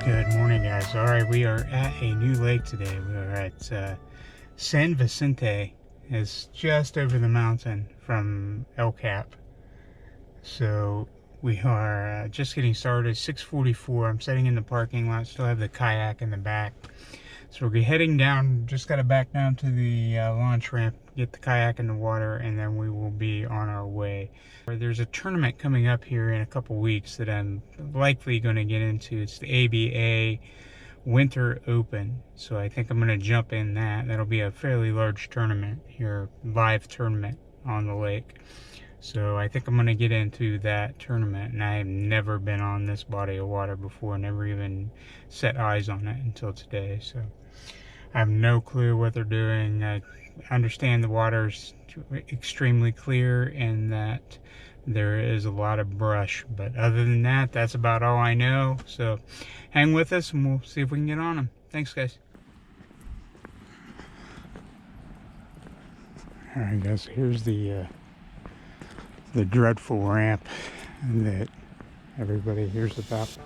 Good morning, guys. All right, we are at a new lake today. We are at San Vicente. It's just over the mountain from El Cap. So we are just getting started. 6:44. I'm sitting in the parking lot. Still have the kayak in the back. So we'll be heading down. Just got to back down to the launch ramp, get the kayak in the water, and then we will be on our way. There's a tournament coming up here in a couple weeks that I'm likely going to get into. It's the ABA Winter Open. So I think I'm going to jump in that. That'll be a fairly large tournament here, live tournament on the lake. So I think I'm going to get into that tournament, and I have never been on this body of water before, never even set eyes on it until today. So I have no clue what they're doing. I understand the water's extremely clear and that there is a lot of brush, but other than that, that's about all I know. So hang with us and we'll see if we can get on them. Thanks, guys. All right, guys, here's the dreadful ramp that everybody hears about.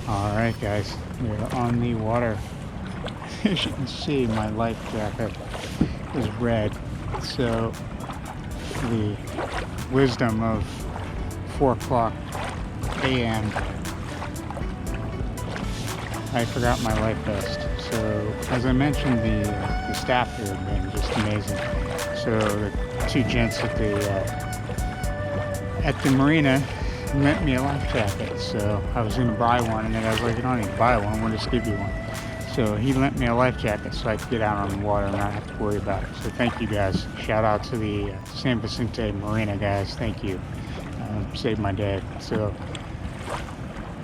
All right, guys, we're on the water. As you can see, my life jacket is red. So the wisdom of 4 o'clock a.m. I forgot my life vest. So as I mentioned, the staff here have been just amazing. So the two gents at the marina lent me a life jacket. So I was going to buy one, and then I was like, you don't need to buy one, we'll just give you one. So he lent me a life jacket so I could get out on the water and not have to worry about it. So thank you, guys. Shout out to the San Vicente Marina guys. Thank you. Saved my day. So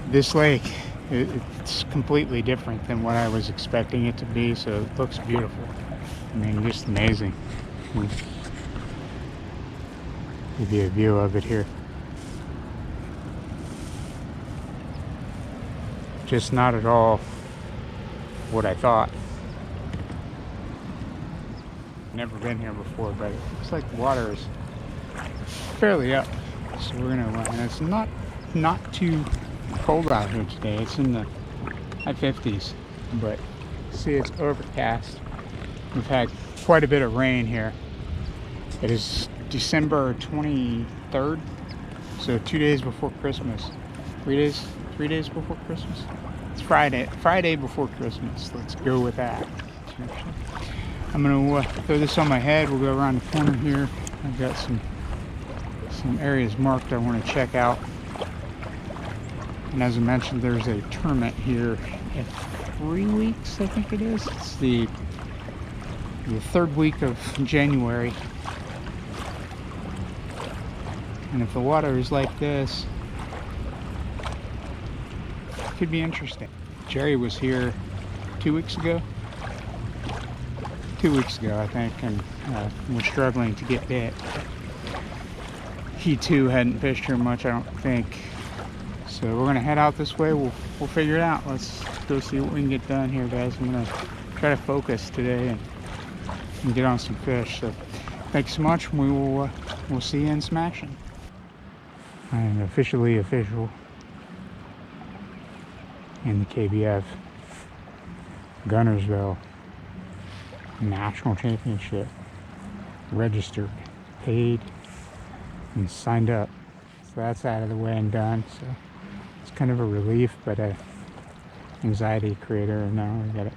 this lake, it's completely different than what I was expecting it to be. So it looks beautiful. I mean, just amazing. Give you a view of it here. Just not at all what I thought. Never been here before, but it looks like the water is fairly up. So we're gonna run. And it's not too cold out here today. It's in the high 50s, but see, it's overcast. We've had quite a bit of rain here. It is December 23rd, so 2 days before Christmas. 3 days before Christmas. It's Friday before Christmas. Let's go with that. I'm gonna throw this on my head. We'll go around the corner here. I've got some areas marked I want to check out. And as I mentioned, there's a tournament here in 3 weeks, I think it is. It's the third week of January. And if the water is like this, it could be interesting. Jerry was here 2 weeks ago. 2 weeks ago, I think, and we're struggling to get bit. He too hadn't fished here much, I don't think. So we're gonna head out this way. We'll figure it out. Let's go see what we can get done here, guys. I'm gonna try to focus today and get on some fish. So thanks so much. We'll see you in some action. I am officially official in the KBF Gunnersville National Championship. Registered, paid, and signed up. So that's out of the way and done. So it's kind of a relief, but a anxiety creator. And now we gotta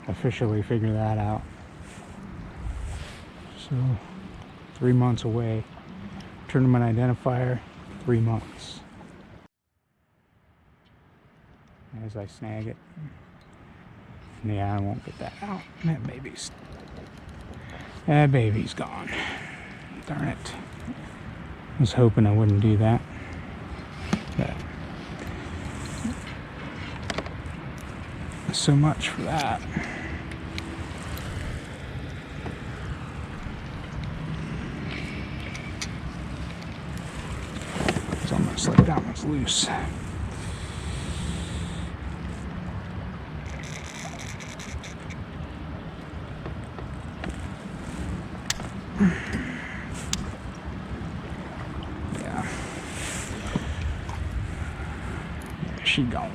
officially figure that out. So 3 months away. Tournament identifier, 3 months. As I snag it. Yeah, I won't get that out. That baby's gone. Darn it. I was hoping I wouldn't do that. But so much for that. It's almost like that one's loose. she gone?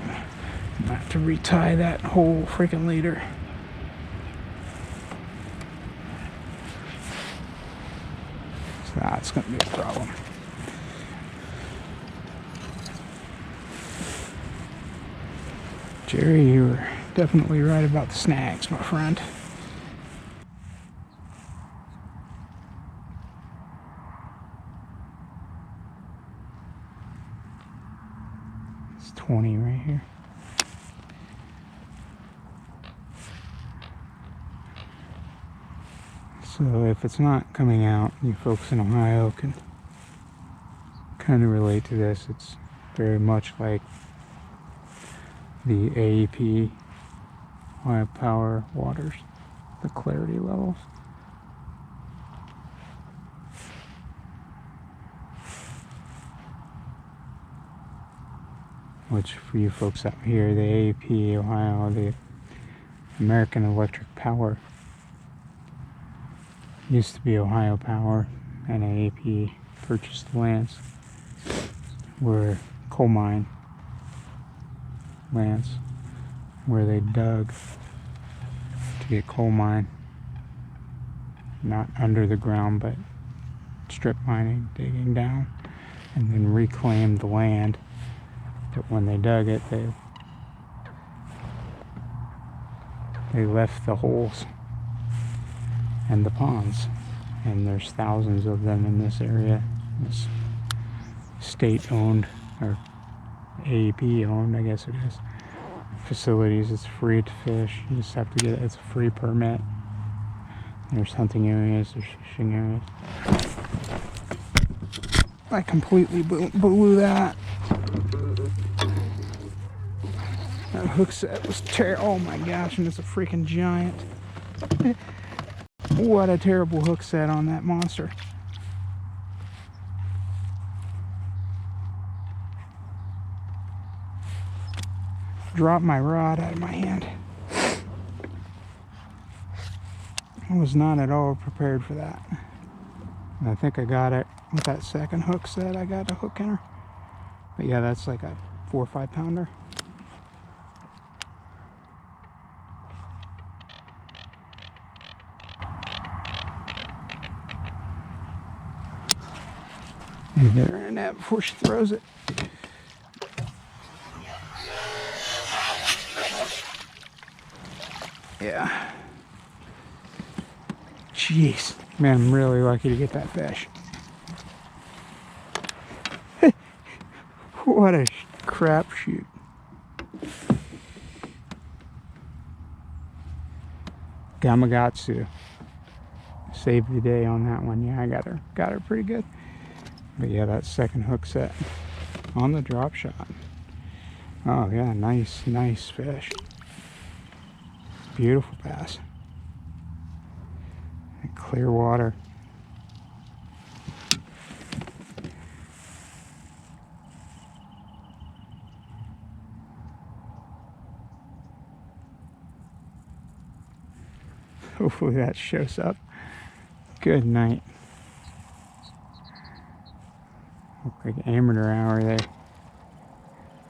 I'm gonna have to retie that whole freaking leader. So that's gonna be a problem. Jerry, you were definitely right about the snags, my friend. It's 20 right here. So if it's not coming out, you folks in Ohio can kind of relate to this. It's very much like the AEP high power waters, the clarity levels. Which for you folks out here, the AEP Ohio, the American Electric Power, used to be Ohio Power, and AEP purchased the lands, were coal mine lands where they dug to get coal mine, not under the ground but strip mining, digging down, and then reclaimed the land. But when they dug it, they left the holes and the ponds, and there's thousands of them in this area. This state-owned, or AEP owned, I guess it is, facilities. It's free to fish. You just have to get it. It's a free permit. There's hunting areas, there's fishing areas. I completely blew that. That hook set was oh my gosh, and it's a freaking giant. What a terrible hook set on that monster. Dropped my rod out of my hand. I was not at all prepared for that. I think I got it with that second hook set. I got a hook in her. But yeah, that's like a 4 or 5 pounder. And get her in that before she throws it. Yeah. Jeez. Man, I'm really lucky to get that fish. What a crapshoot. Gamakatsu. Saved the day on that one. Yeah, I got her pretty good. But yeah, that second hook set on the drop shot. Oh yeah, nice fish. Beautiful bass. Clear water. Hopefully that shows up. Good night. Look like amateur hour there.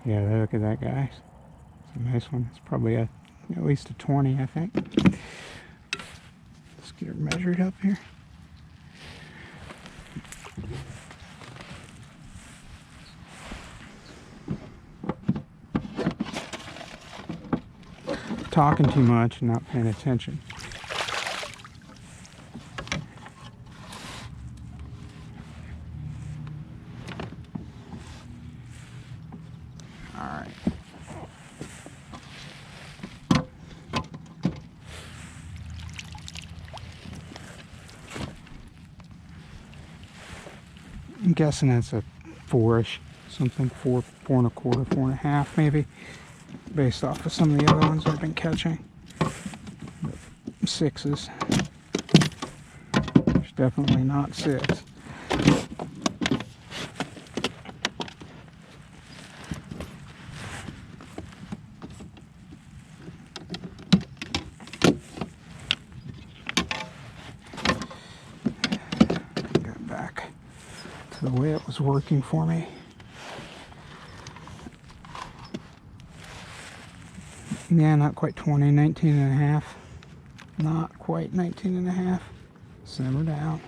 Yeah, look at that, guys. It's a nice one. It's probably at least a 20, I think. Let's get her measured up here. Talking too much and not paying attention. Alright. I'm guessing that's a 4-ish, something, 4, 4 1/4, 4 1/2 maybe, based off of some of the other ones I've been catching. 6s. There's definitely not 6. Got back to the way it was working for me. Yeah, not quite 20, 19 and a half. Not quite 19 and a half. Simmer down.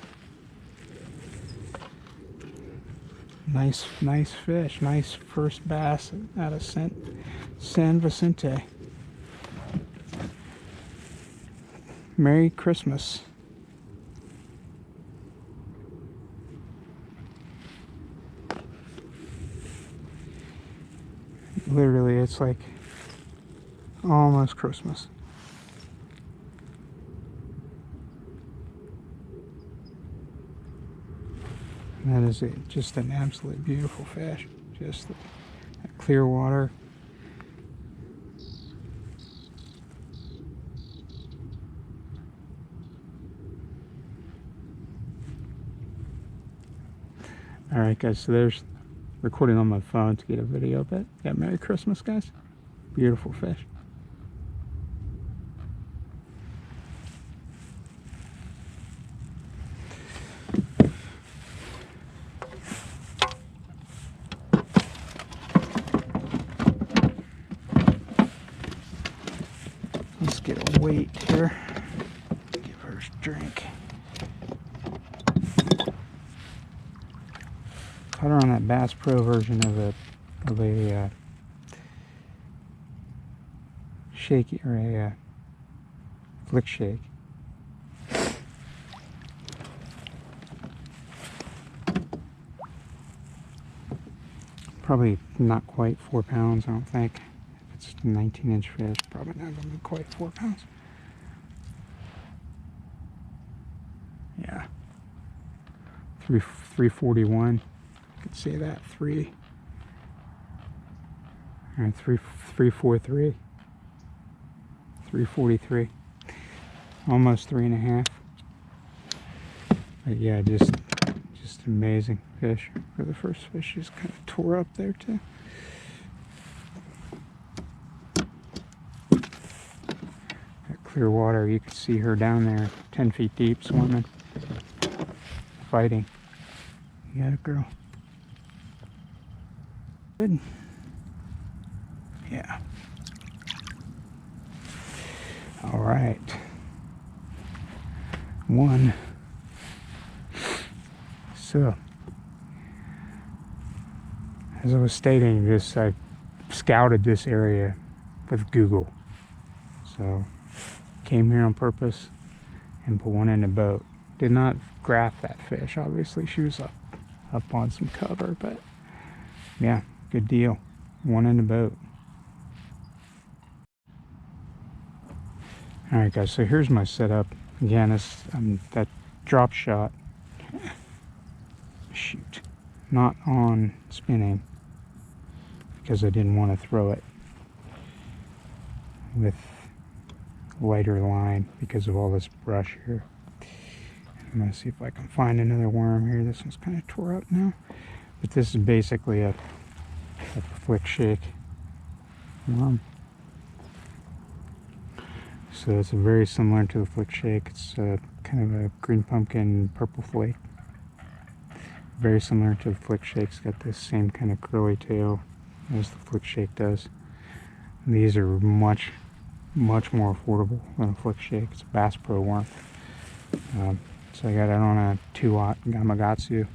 Nice fish. Nice first bass out of San Vicente. Merry Christmas. Literally, it's like almost Christmas. That is just an absolutely beautiful fish. Just clear water. Alright guys, so there's recording on my phone to get a video, but yeah, Merry Christmas guys. Beautiful fish. Let's get a weight here. Give her a drink. Caught her on that Bass Pro version of a shaky or a flick shake. Probably not quite 4 pounds, I don't think. If it's a 19-inch fish, probably not going to be quite 4 pounds. Yeah. 341. You can see that. 343. 343. Almost 3.5. But yeah, just amazing fish. For the first fish, just kind of tore up there too. That clear water, you can see her down there, 10 feet deep, swimming, fighting. You got it, girl. Good. Yeah. All right. One. So, as I was stating, I scouted this area with Google. So, came here on purpose and put one in the boat. Did not graph that fish. Obviously, she was up on some cover, but yeah, good deal. One in the boat. All right, guys. So here's my setup. Again, that drop shot. Shoot, not on spinning because I didn't want to throw it with lighter line because of all this brush here. I'm going to see if I can find another worm here. This one's kind of tore up now, but this is basically a flick shake worm. So it's very similar to the flick shake. It's kind of a green pumpkin purple flake. Very similar to the flick shake. It's got this same kind of curly tail as the flick shake does. And these are much more affordable than a flick shake. It's a Bass Pro worm. So I got it on a 2-aught Gamakatsu.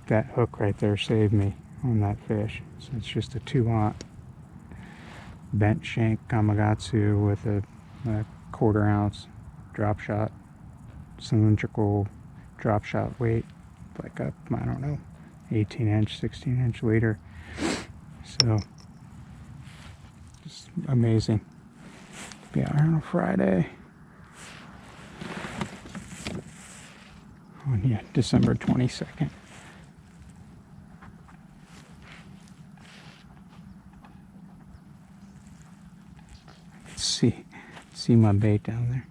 That hook right there saved me on that fish. So it's just a 2-aught bent shank Gamakatsu with a 1/4 ounce drop shot, cylindrical drop shot weight, like a, I don't know, 18-inch, 16-inch leader. So just amazing. Be out here on a Friday. Oh yeah, December 22nd. See my bait down there,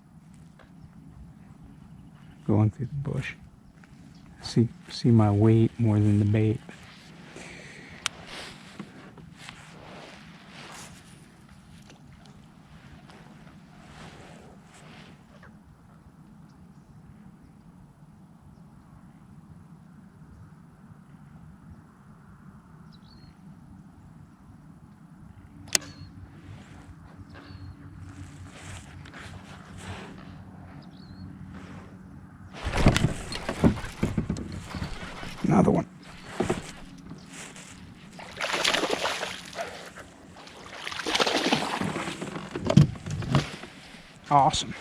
going through the bush. See my weight more than the bait. Awesome.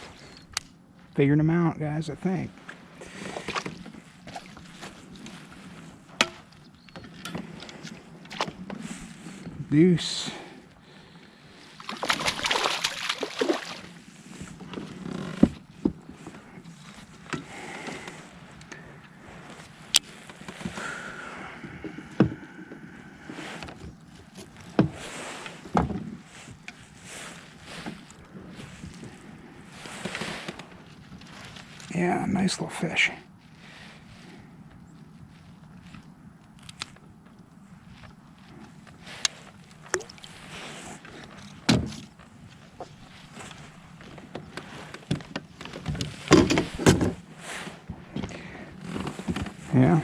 Figured them out, guys, I think. Deuce. Yeah, nice little fish. Yeah.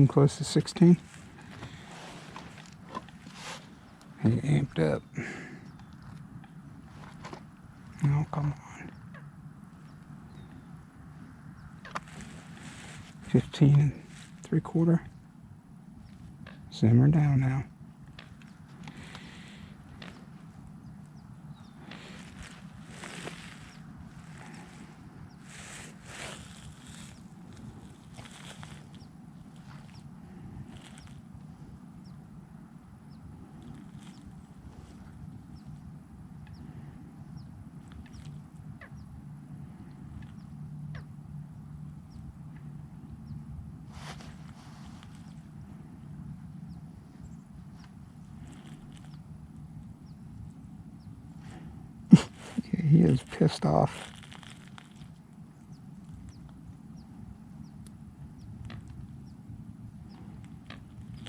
Close to 16. He amped up. Oh, come on. 15 3/4. Simmer down now. He is pissed off.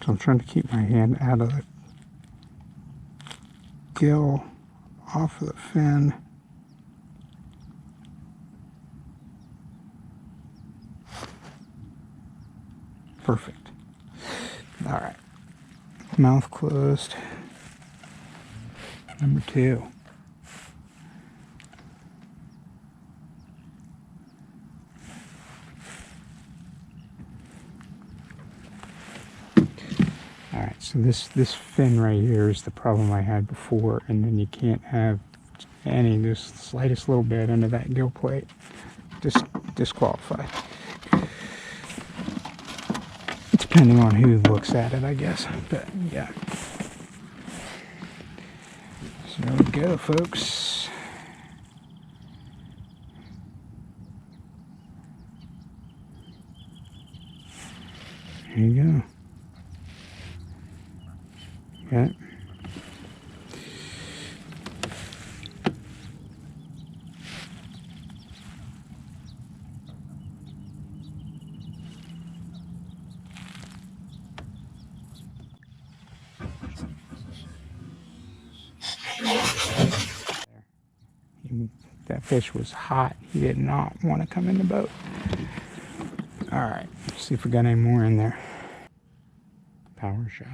So I'm trying to keep my hand out of the gill, off of the fin. Perfect. All right. Mouth closed. Number 2. Alright, so this fin right here is the problem I had before, and then you can't have any, just the slightest little bit under that gill plate. Disqualified. Depending on who looks at it, I guess. But yeah. So there we go, folks. There you go. Okay. That fish was hot. He did not want to come in the boat. All right, let's see if we got any more in there. Power shot.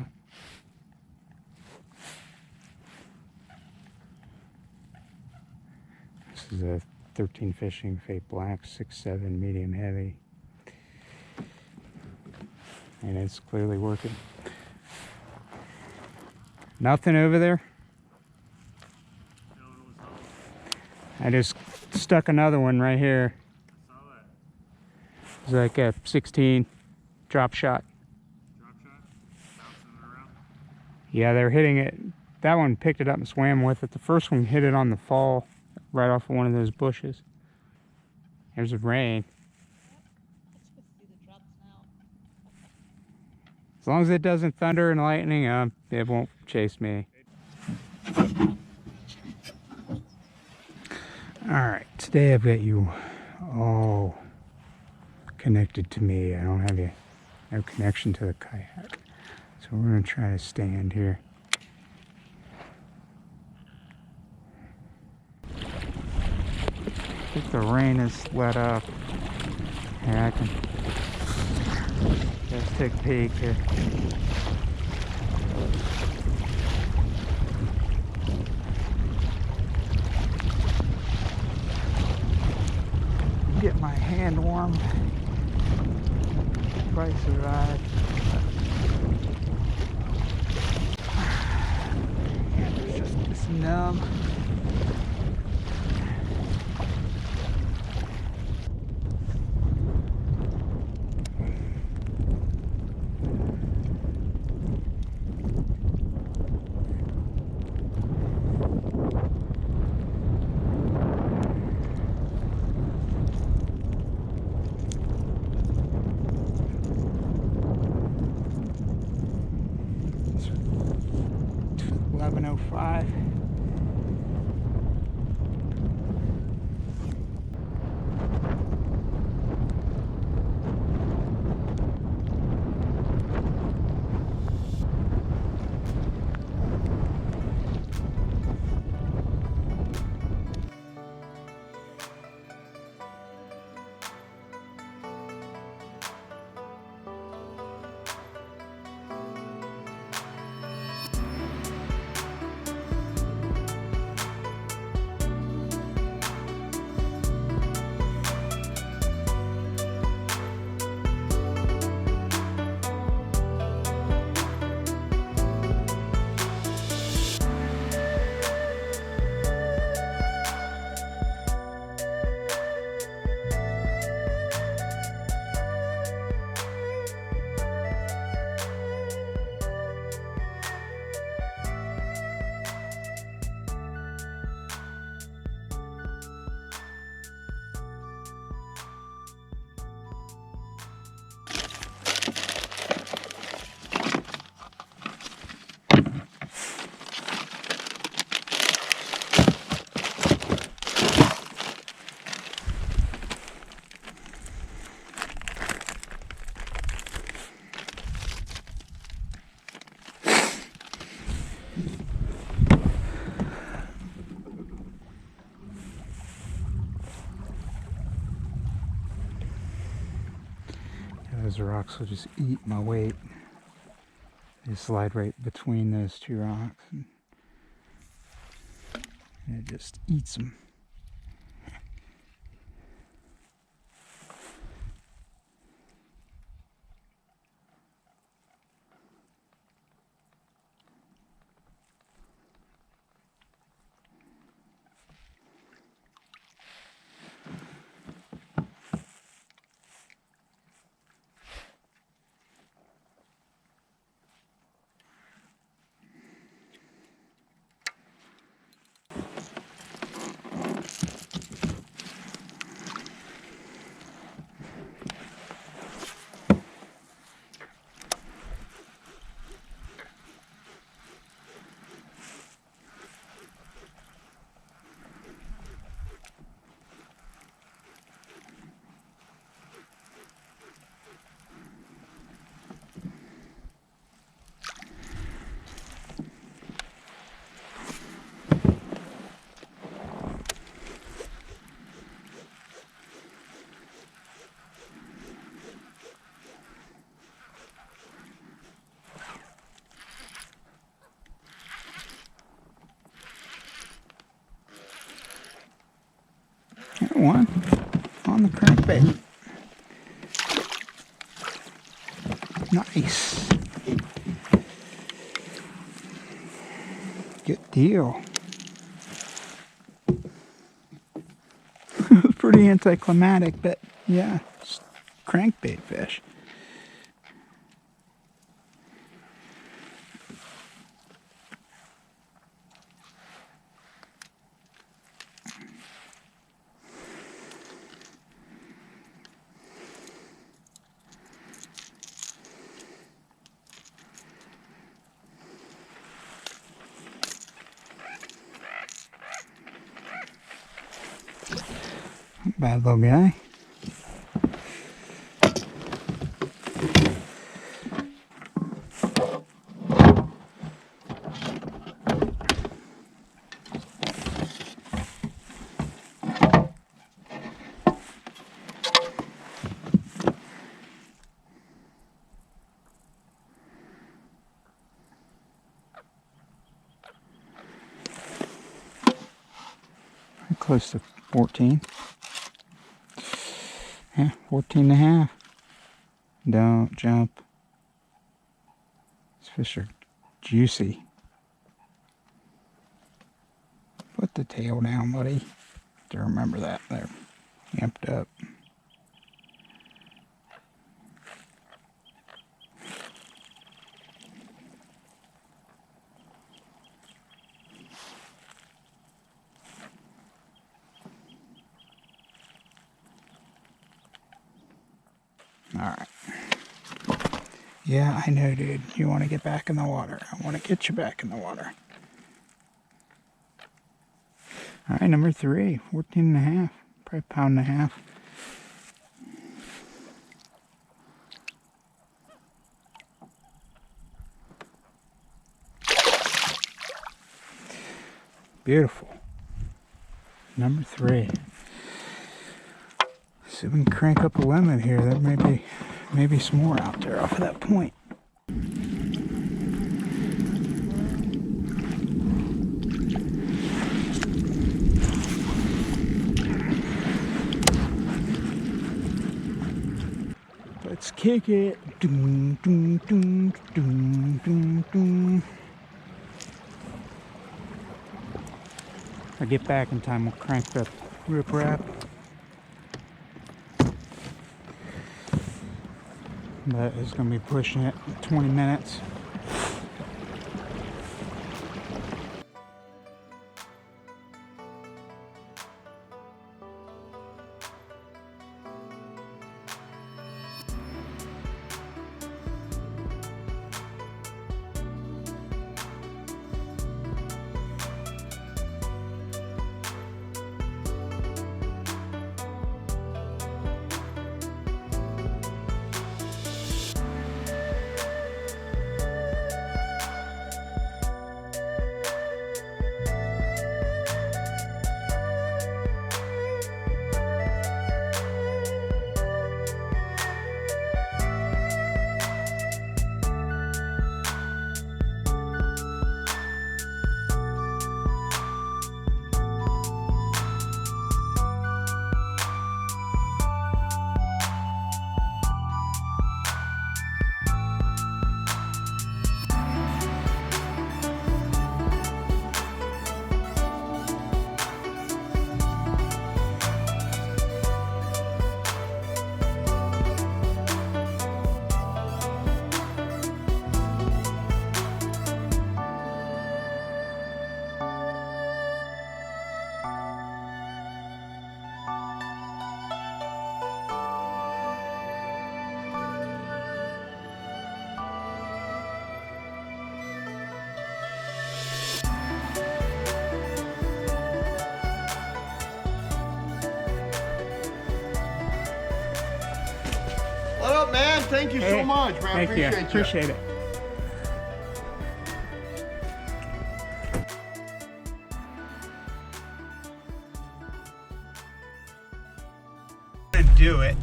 This is a 13 fishing fate black, 6'7", medium heavy. And it's clearly working. Nothing over there? I just stuck another one right here. It's like a 16 drop shot. Yeah, they're hitting it. That one picked it up and swam with it. The first one hit it on the fall, right off of one of those bushes. There's a rain. As long as it doesn't thunder and lightning, it won't chase me. Alright, today I've got you all connected to me. I don't have no connection to the kayak. So we're going to try to stand here. I think the rain has let up. Here, I can just take a peek here. hand warm. Probably survive. It's numb. It's 11:05. Those rocks will just eat my weight. They slide right between those two rocks, and it just eats them. Got one on the crankbait. Nice. Good deal. Pretty anticlimactic, but yeah, crankbait fish. Bad little guy. Close to 14. Yeah, 14 and a half. Don't jump. These fish are juicy. Put the tail down, buddy. To remember that. They're amped up. Alright. Yeah, I know, dude. You want to get back in the water. I want to get you back in the water. Alright, number 3. 14 and a half. Probably a pound and a half. Beautiful. Number 3. See if we can crank up a limit here. There may be some more out there off of that point. Let's kick it. Doom, doom, doom, doom, doom, doom. If I get back in time, we'll crank the rip-rap. But it's going to be pushing it in 20 minutes. What up, man? Thank you so much, man. Thank you. Appreciate it. I'm gonna do it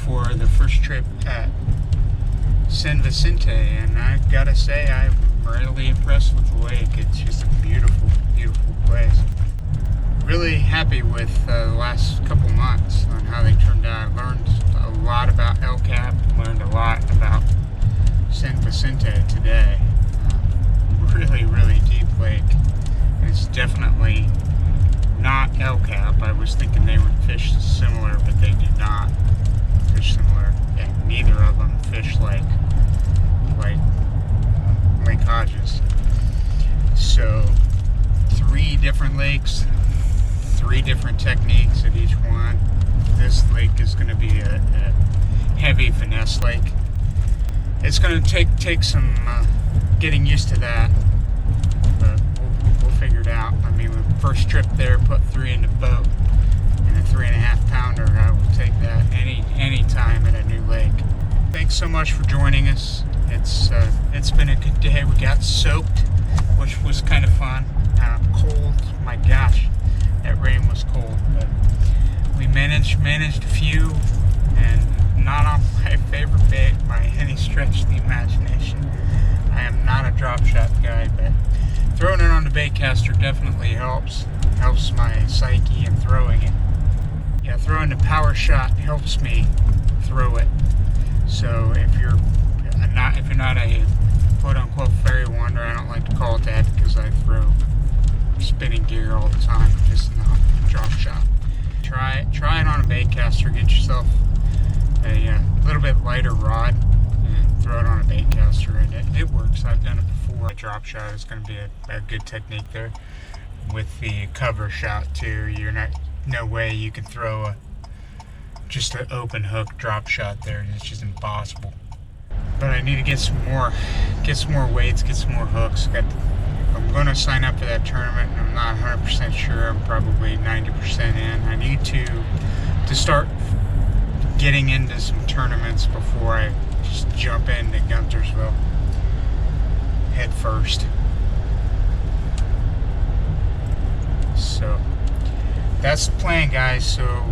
for the first trip at San Vicente, and I gotta say I'm really impressed with the lake. It's just a beautiful, beautiful place. Really happy with the last couple months on how they turned out. I learned a lot about El Cap, learned a lot about San Vicente today. Really, really deep lake. It's definitely not El Cap. I was thinking they would fish similar, but they did not fish similar. And neither of them fish like Lake Hodges. So 3 different lakes, 3 different techniques at each one. This lake is going to be a heavy finesse lake. It's going to take some getting used to that, but we'll figure it out. I mean, the first trip there, put 3 in the boat, and a 3.5 pounder. I will take that any time at a new lake. Thanks so much for joining us. It's been a good day. We got soaked, which was kind of fun. Cold, my gosh, that rain was cold, but we managed a few, and not on my favorite bait by any stretch of the imagination. I am not a drop shot guy, but throwing it on the bait caster definitely helps my psyche in throwing it. Yeah, throwing the power shot helps me throw it. So if you're not a quote-unquote fairy wonder, I don't like to call it that because I throw spinning gear all the time, just not drop shot. Try it on a baitcaster. Get yourself a little bit lighter rod and throw it on a baitcaster, and it works. I've done it before. A drop shot is going to be a good technique there. With the cover shot too, no way you can throw just an open hook drop shot there. It's just impossible. But I need to get some more weights, get some more hooks. I'm going to sign up for that tournament, and I'm not 100% sure. I'm probably 90% in. I need to start getting into some tournaments before I just jump into Guntersville head first. So that's the plan, guys. So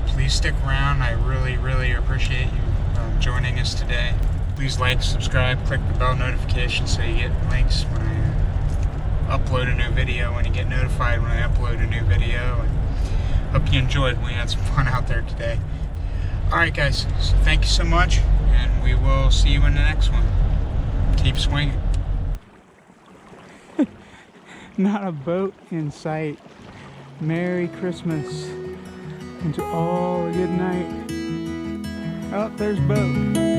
please stick around. I really appreciate you joining us today. Please like, subscribe, click the bell notification so you get links when I upload a new video, when you get notified when I upload a new video. And hope you enjoyed. We had some fun out there today. Alright guys, so thank you so much, and we will see you in the next one. Keep swinging. Not a boat in sight. Merry Christmas and to all a good night. Oh, there's a boat.